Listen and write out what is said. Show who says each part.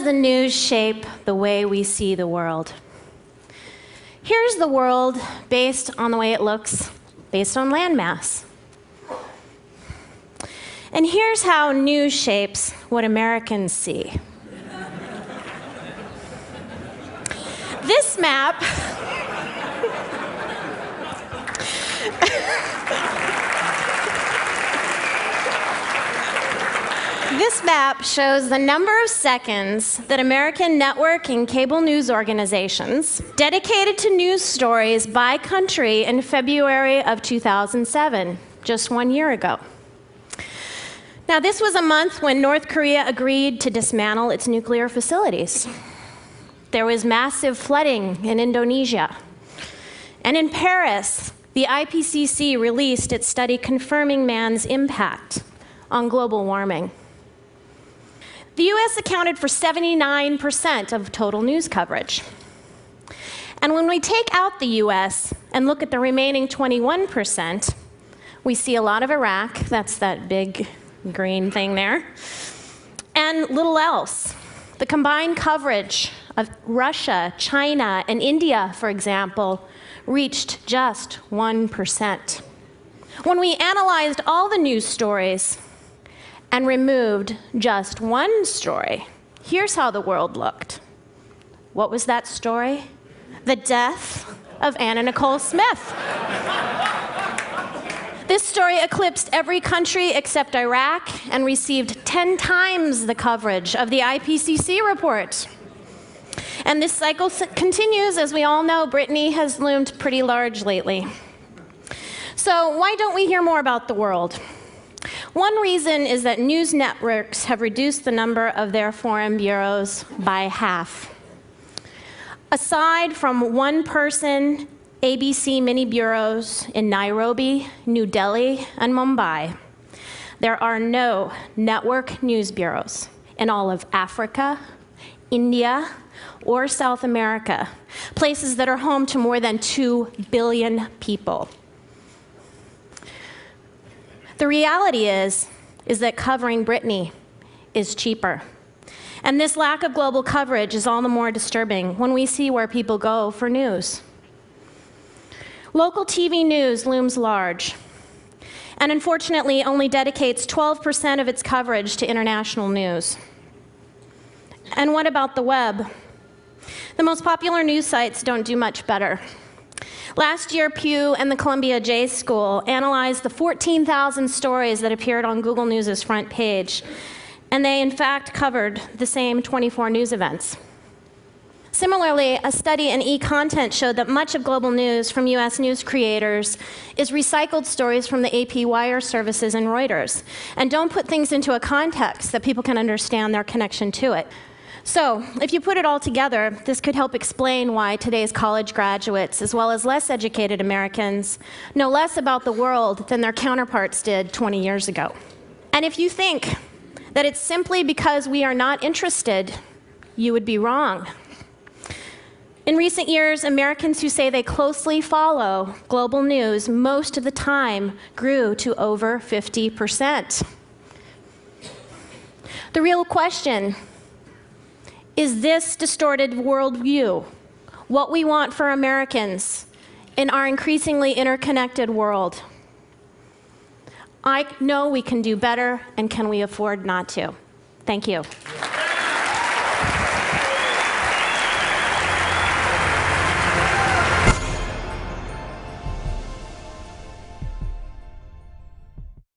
Speaker 1: the news shape the way we see the world? Here's the world based on the way it looks, based on landmass. And here's how news shapes what Americans see. This map This map shows the number of seconds that American network and cable news organizations dedicated to news stories by country in February of 2007, just 1 year ago. Now, this was a month when North Korea agreed to dismantle its nuclear facilities. There was massive flooding in Indonesia. And in Paris, the IPCC released its study confirming man's impact on global warming. The US accounted for 79% of total news coverage. And when we take out the US and look at the remaining 21%, we see a lot of Iraq, that's that big green thing there, and little else. The combined coverage of Russia, China, and India, for example, reached just 1%. When we analyzed all the news stories and removed just one story, here's how the world looked. What was that story? The death of Anna Nicole Smith. This story eclipsed every country except Iraq and received 10 times the coverage of the IPCC report. And this cycle continues. As we all know, Brittany has loomed pretty large lately. So why don't we hear more about the world? One reason is that news networks have reduced the number of their foreign bureaus by half. Aside from one-person ABC mini bureaus in Nairobi, New Delhi, and Mumbai, there are no network news bureaus in all of Africa, India, or South America, places that are home to more than 2 billion people. The reality is that covering Brittany is cheaper. And this lack of global coverage is all the more disturbing when we see where people go for news. Local TV news looms large, and unfortunately only dedicates 12% of its coverage to international news. And what about the web? The most popular news sites don't do much better. Last year, Pew and the Columbia J School analyzed the 14,000 stories that appeared on Google News' front page, and they in fact covered the same 24 news events. Similarly, a study in e-content showed that much of global news from US news creators is recycled stories from the AP wire services and Reuters, and don't put things into a context that people can understand their connection to it. So, if you put it all together, this could help explain why today's college graduates, as well as less educated Americans, know less about the world than their counterparts did 20 years ago. And if you think that it's simply because we are not interested, you would be wrong. In recent years, Americans who say they closely follow global news most of the time grew to over 50%. The real question: is this distorted worldview what we want for Americans in our increasingly interconnected world? I know we can do better, and can we afford not to? Thank you.